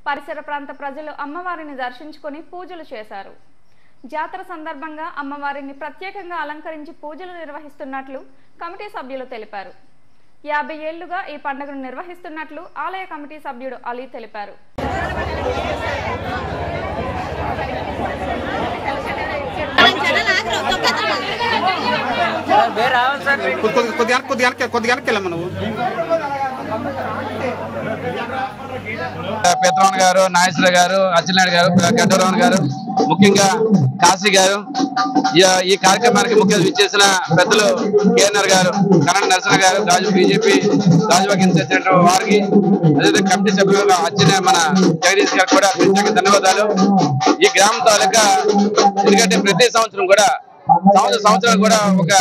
పరిసర ప్రాంత ప్రజలు అమ్మవారిని దర్శించుకొని పూజలు చేశారు. జాతర సందర్భంగా అమ్మవారిని ప్రత్యేకంగా అలంకరించి పూజలు నిర్వహిస్తున్నట్లు కమిటీ సభ్యులు తెలిపారు. 50 ఏళ్లుగా ఈ పండుగను నిర్వహిస్తున్నట్లు ఆలయ కమిటీ సభ్యుడు అలీ తెలిపారు. పేత్రవన్ గారు, నాగేశ్వర గారు, అచ్చెన్నాయుడు గారు, గడ్డరావన్ గారు, ముఖ్యంగా కాశీ గారు, ఈ కార్యక్రమానికి ముఖ్య విచ్చేసిన పెద్దలు కేఎన్ఆర్ గారు, కరణ్ నరసింహ గారు, రాజు బీజేపీ రాజువాకి ఇన్ఛార్జ్ వారికి, అదేవిధంగా కమిటీ సభ్యులు అచ్చెన్న మన జగదీష్ గారు కూడా ప్రత్యేక ధన్యవాదాలు. ఈ గ్రామం తాలూకా ఎందుకంటే ప్రతి సంవత్సరం కూడా సంవత్సరం కూడా ఒక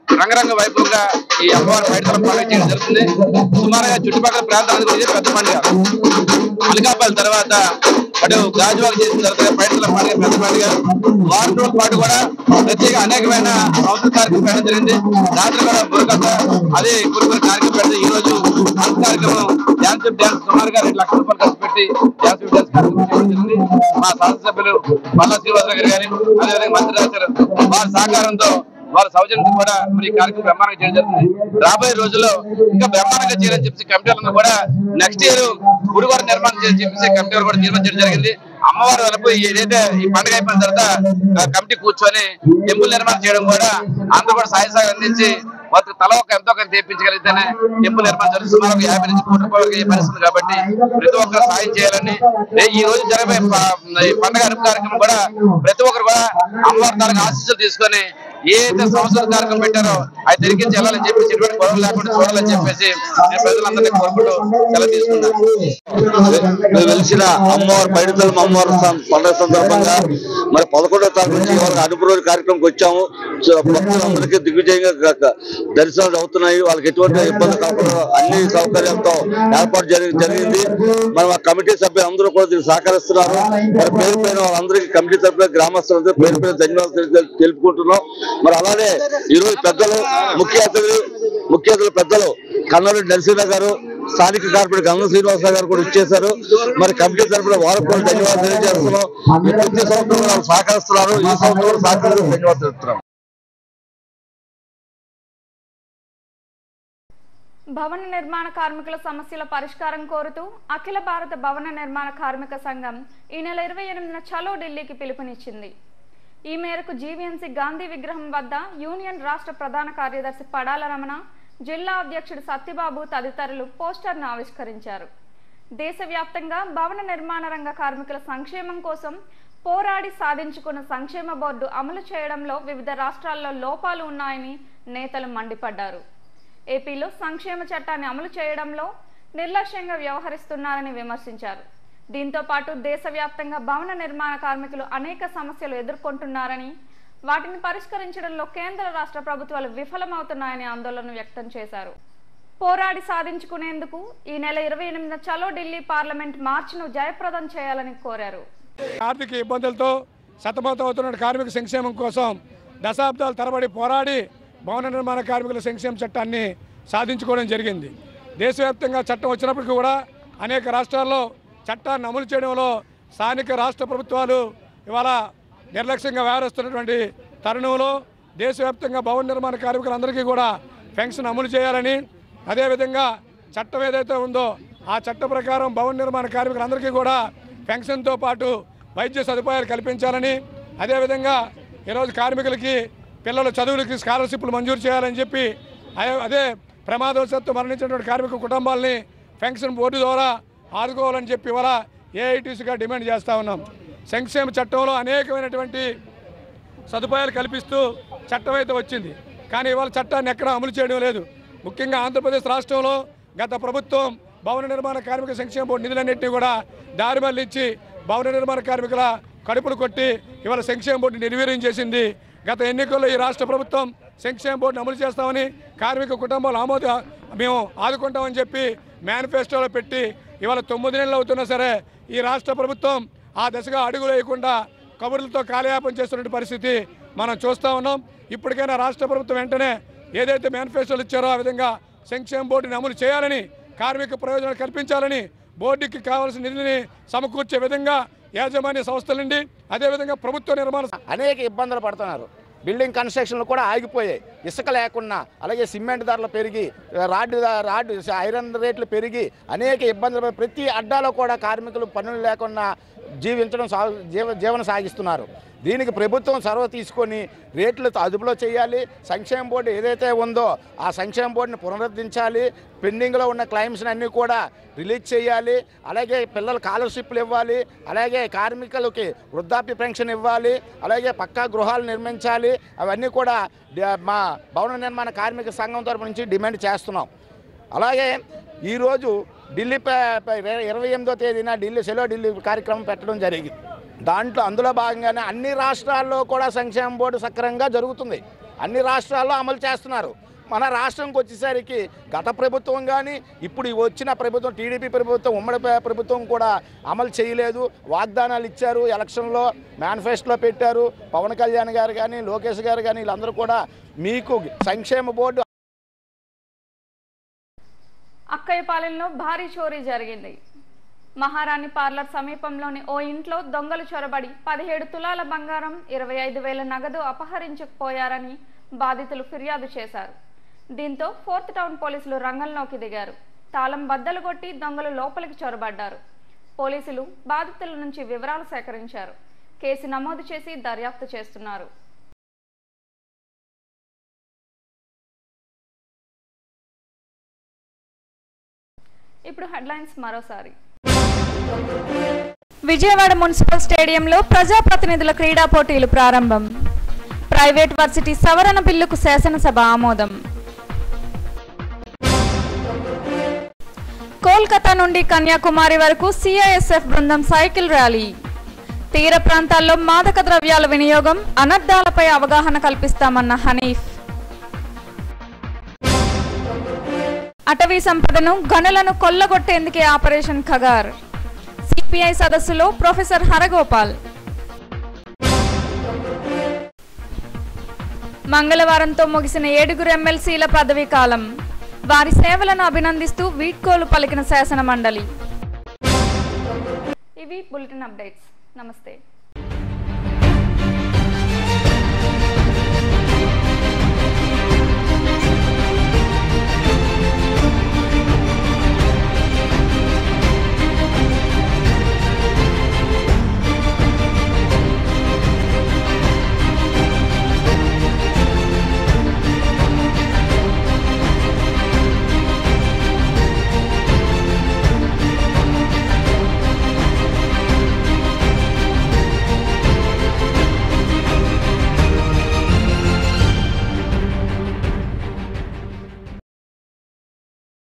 రంగరంగ వైభవంగా ఈ అమ్మవారి పైడితల్లి పండుగ చేయడం జరుగుతుంది. సుమారుగా చుట్టుపక్కల ప్రాంతాలకు ఇది పెద్ద పండుగ. అనకాపల్లి తర్వాత అటు గాజువాక చేసిన తర్వాత పైడితల్లి పండుగ పెద్ద పండుగ. వారం రోజుల పాటు కూడా ప్రత్యేక అనేకమైన సంస్కృతి కార్యక్రమం పెట్టడం జరిగింది. రాత్రి కూడా బుర్రకథ, అదే కొన్ని కార్యక్రమం పెడితే ఈ రోజు కార్యక్రమం డ్యాన్స్ సుమారుగా 2 లక్షల రూపాయలు ఖర్చు పెట్టి డ్యాన్స్ కార్యక్రమం చేయడం జరిగింది. మా శాసనసభ్యులు మల్లా శ్రీనివాసరావు గారు గారి, అదేవిధంగా మంత్రి రాశారు వారి సహకారంతో వారి సౌజన్యంతో కూడా మరి కార్యక్రమం బ్రహ్మాండంగా చేయడం జరుగుతుంది. రాబోయే రోజుల్లో ఇంకా బ్రహ్మాండంగా చేయాలని చెప్పేసి కమిటీలను కూడా నెక్స్ట్ ఇయర్ గురువారం నిర్మాణం చేయాలని చెప్పేసి కమిటీ కూడా తీర్మానించడం జరిగింది. అమ్మవారి వరకు ఏదైతే ఈ పండుగ అయిపోయిన తర్వాత కమిటీ కూర్చొని టెంపుల్ నిర్మాణం చేయడం కూడా అందరూ కూడా సాయ సహకారం అందించి వాళ్ళకి తల ఒక ఎంతో కొంత తెప్పించగలిగితేనే టెంపుల్ నిర్మాణం జరుగుతుంది. సుమారు 50 నుంచి 1 కోట్ల రూపాయలకి పరిస్థితుంది కాబట్టి ప్రతి ఒక్కరు సాయం చేయాలని ఈ రోజు జరగబోయే పండుగ అరుపు కార్యక్రమం కూడా ప్రతి ఒక్కరు కూడా అమ్మవారి తాలూకు ఆశీస్సులు తీసుకొని ఏదైతే సంవత్సరాల కార్యక్రమం పెట్టారో అది తిరిగి చెల్లాలని చెప్పేసి ఎటువంటి గొడవలు లేకుండా చూడాలని చెప్పేసి నేను ప్రజలందరినీ కోరుకుంటూ సెలవు తీసుకున్నాను. వెలిసిన అమ్మవారి పైడితల్లి అమ్మవారి పండుగ సందర్భంగా మరి 11వ తారీఖు నుంచి అదుపు రోజు కార్యక్రమంకి వచ్చాము. భక్తులందరికీ దిగ్విజయంగా దర్శనాలు అవుతున్నాయి. వాళ్ళకి ఎటువంటి ఇబ్బంది కాకుండా అన్ని సౌకర్యాలతో ఏర్పాటు జరిగింది. మరి ఆ కమిటీ సభ్యులు అందరూ కూడా దీనికి సహకరిస్తున్నారు. మరి పేరు పైన వాళ్ళందరికీ కమిటీ సభ్యులు గ్రామస్తులందరూ పేరు పైన ధన్యవాదాలు తెలుపుకుంటున్నాం. మరి అలానే ఈరోజు పెద్దలు ముఖ్య అతిథులు పెద్దలు కన్నరెడ్డి నరసింహ గారు, స్థానిక కార్పొరేటర్ గంగ శ్రీనివాసరావు గారు కూడా ఇచ్చేశారు. మరి కమిటీ తరఫున వారికి కూడా ధన్యవాదాలు తెలియజేస్తున్నాం. ప్రతి సంవత్సరం వాళ్ళు సహకరిస్తున్నారు. ఈ సంవత్సరం కూడా సహకరిస్తూ ధన్యవాదాలు తెలుపుతున్నాం. భవన నిర్మాణ కార్మికుల సమస్యల పరిష్కారం కోరుతూ అఖిల భారత భవన నిర్మాణ కార్మిక సంఘం ఈ నెల 28న చలో ఢిల్లీకి పిలుపునిచ్చింది. ఈ మేరకు జీవీఎంసీ గాంధీ విగ్రహం వద్ద యూనియన్ రాష్ట్ర ప్రధాన కార్యదర్శి పడాల రమణ, జిల్లా అధ్యక్షుడు సత్యబాబు తదితరులు పోస్టర్ను ఆవిష్కరించారు. దేశవ్యాప్తంగా భవన నిర్మాణ రంగ కార్మికుల సంక్షేమం కోసం పోరాడి సాధించుకున్న సంక్షేమ బోర్డు అమలు చేయడంలో వివిధ రాష్ట్రాల్లో లోపాలు ఉన్నాయని నేతలు మండిపడ్డారు. ఏపీలో సంక్షేమ చట్టాన్ని అమలు చేయడంలో నిర్లక్ష్యంగా వ్యవహరిస్తున్నారని విమర్శించారు. దీంతో పాటు దేశవ్యాప్తంగా భవన నిర్మాణ కార్మికులు అనేక సమస్యలు ఎదుర్కొంటున్నారని, వాటిని పరిష్కరించడంలో కేంద్ర రాష్ట్ర ప్రభుత్వాలు విఫలమవుతున్నాయని ఆందోళన వ్యక్తం చేశారు. పోరాడి సాధించుకునేందుకు ఈ నెల 28న చలో ఢిల్లీ పార్లమెంట్ మార్చ్ను జయప్రదం చేయాలని కోరారు. ఆర్థిక ఇబ్బందులతో సతమతమవుతున్న కార్మిక సంక్షేమం కోసం దశాబ్దాల తరబడి పోరాడి భవన నిర్మాణ కార్మికుల సంక్షేమ చట్టాన్ని సాధించుకోవడం జరిగింది. దేశవ్యాప్తంగా చట్టం వచ్చినప్పటికీ కూడా అనేక రాష్ట్రాల్లో చట్టాన్ని అమలు చేయడంలో స్థానిక రాష్ట్ర ప్రభుత్వాలు ఇవాళ నిర్లక్ష్యంగా వ్యవహరిస్తున్నటువంటి తరుణంలో దేశవ్యాప్తంగా భవన నిర్మాణ కార్మికులందరికీ కూడా పెన్షన్ అమలు చేయాలని, అదేవిధంగా చట్టం ఏదైతే ఉందో ఆ చట్ట ప్రకారం భవన నిర్మాణ కార్మికులందరికీ కూడా పెన్షన్తో పాటు వైద్య సదుపాయాలు కల్పించాలని, అదేవిధంగా ఈరోజు కార్మికులకి పిల్లల చదువులకి స్కాలర్షిప్లు మంజూరు చేయాలని చెప్పి, అదే ప్రమాదవశాత్తు మరణించినటువంటి కార్మిక కుటుంబాలని పెన్షన్ బోర్డు ద్వారా ఆదుకోవాలని చెప్పి ఇవాళ ఏఐటీసీగా డిమాండ్ చేస్తూ ఉన్నాం. సంక్షేమ చట్టంలో అనేకమైనటువంటి సదుపాయాలు కల్పిస్తూ చట్టం అయితే వచ్చింది, కానీ ఇవాళ చట్టాన్ని ఎక్కడా అమలు చేయడం లేదు. ముఖ్యంగా ఆంధ్రప్రదేశ్ రాష్ట్రంలో గత ప్రభుత్వం భవన నిర్మాణ కార్మిక సంక్షేమ బోర్డు నిధులన్నింటినీ కూడా దారి మళ్లించి భవన నిర్మాణ కార్మికుల కడుపులు కొట్టి ఇవాళ సంక్షేమ బోర్డు నిర్వీర్యం చేసింది. గత ఎన్నికల్లో ఈ రాష్ట్ర ప్రభుత్వం సంక్షేమ బోర్డును అమలు చేస్తామని, కార్మిక కుటుంబాలు మేము ఆదుకుంటామని చెప్పి మేనిఫెస్టోలో పెట్టి ఇవాళ 9 నెలలు అవుతున్నా సరే ఈ రాష్ట్ర ప్రభుత్వం ఆ దశగా అడుగులు వేయకుండా కబుర్లతో కాలయాపన చేస్తున్న పరిస్థితి మనం చూస్తూ ఉన్నాం. ఇప్పటికైనా రాష్ట్ర ప్రభుత్వం వెంటనే ఏదైతే మేనిఫెస్టోలు ఇచ్చారో ఆ విధంగా సంక్షేమ బోర్డుని అమలు చేయాలని, కార్మిక ప్రయోజనాలు కల్పించాలని, బోర్డుకి కావాల్సిన నిధులని సమకూర్చే విధంగా యాజమాన్య సంస్థల నుండి అదేవిధంగా ప్రభుత్వ నిర్మాణ అనేక ఇబ్బందులు పడుతున్నారు. బిల్డింగ్ కన్స్ట్రక్షన్లు కూడా ఆగిపోయాయి, ఇసుక లేకుండా. అలాగే సిమెంట్ ధరలు పెరిగి, రాడ్ ఐరన్ రేట్లు పెరిగి అనేక ఇబ్బందులు, ప్రతి అడ్డాలో కూడా కార్మికులు పనులు లేకుండా జీవనం సాగిస్తున్నారు. దీనికి ప్రభుత్వం చొరవ తీసుకొని రేట్లు అదుపులో చేయాలి. సంక్షేమ బోర్డు ఏదైతే ఉందో ఆ సంక్షేమ బోర్డుని పునరుద్ధరించాలి. పెండింగ్లో ఉన్న క్లైమ్స్ని అన్నీ కూడా రిలీజ్ చేయాలి. అలాగే పిల్లల స్కాలర్షిప్లు ఇవ్వాలి. అలాగే కార్మికులకి వృద్ధాప్య పెన్షన్ ఇవ్వాలి. అలాగే పక్కా గృహాలు నిర్మించాలి. అవన్నీ కూడా మా భవన నిర్మాణ కార్మిక సంఘం తరపు నుంచి డిమాండ్ చేస్తున్నాం. అలాగే ఈరోజు ఢిల్లీ 28వ తేదీన చలో ఢిల్లీ కార్యక్రమం పెట్టడం జరిగింది. అందులో భాగంగానే అన్ని రాష్ట్రాల్లో కూడా సంక్షేమ బోర్డు సక్రమంగా జరుగుతుంది. అన్ని రాష్ట్రాల్లో అమలు చేస్తున్నారు. మన రాష్ట్రంకి వచ్చేసరికి గత ప్రభుత్వం కానీ ఇప్పుడు వచ్చిన ప్రభుత్వం టీడీపీ ప్రభుత్వం ఉమ్మడి ప్రభుత్వం కూడా అమలు చేయలేదు. వాగ్దానాలు ఇచ్చారు, ఎలక్షన్లో మేనిఫెస్టోలో పెట్టారు. పవన్ కళ్యాణ్ గారు కానీ లోకేష్ గారు కానీ వీళ్ళందరూ కూడా మీకు సంక్షేమ బోర్డు. అక్కయ్యపాలెంలో భారీ చోరీ జరిగింది. మహారాణి పార్లర్ సమీపంలోని ఓ ఇంట్లో దొంగలు చొరబడి 17 తులాల బంగారం, 25,000 నగదు అపహరించుకుపోయారని బాధితులు ఫిర్యాదు చేశారు. దీంతో 4th టౌన్ పోలీసులు రంగంలోకి దిగారు. తాళం బద్దలు కొట్టి దొంగలు లోపలికి చొరబడ్డారు. పోలీసులు బాధితుల నుంచి వివరాలు సేకరించారు. కేసు నమోదు చేసి దర్యాప్తు చేస్తున్నారు. ఇప్పుడు హెడ్లైన్స్ మరోసారి. విజయవాడ మున్సిపల్ స్టేడియంలో ప్రజాప్రతినిధుల క్రీడా పోటీలు ప్రారంభం. ప్రైవేట్ వర్సిటీ సవరణ బిల్లుకు శాసనసభ ఆమోదం. కోల్కతా నుండి కన్యాకుమారి వరకు సిఐఎస్ఎఫ్ బృందం సైకిల్ ర్యాలీ. తీర ప్రాంతాల్లో మాదక ద్రవ్యాల వినియోగం, అనర్థాలపై అవగాహన కల్పిస్తామన్న హనీఫ్. అటవీ సంపదను, గనులను కొల్లగొట్టేందుకే ఆపరేషన్ ఖగార్. సిపిఐ సదస్సులో ప్రొఫెసర్ హరగోపాల్. మంగళవారంతో ముగిసిన 7 ఎమ్మెల్సీల పదవీ కాలం. వారి సేవలను అభినందిస్తూ వీడ్కోలు పలికిన శాసన మండలి. ఇవి బులెటిన్ అప్డేట్స్. నమస్తే.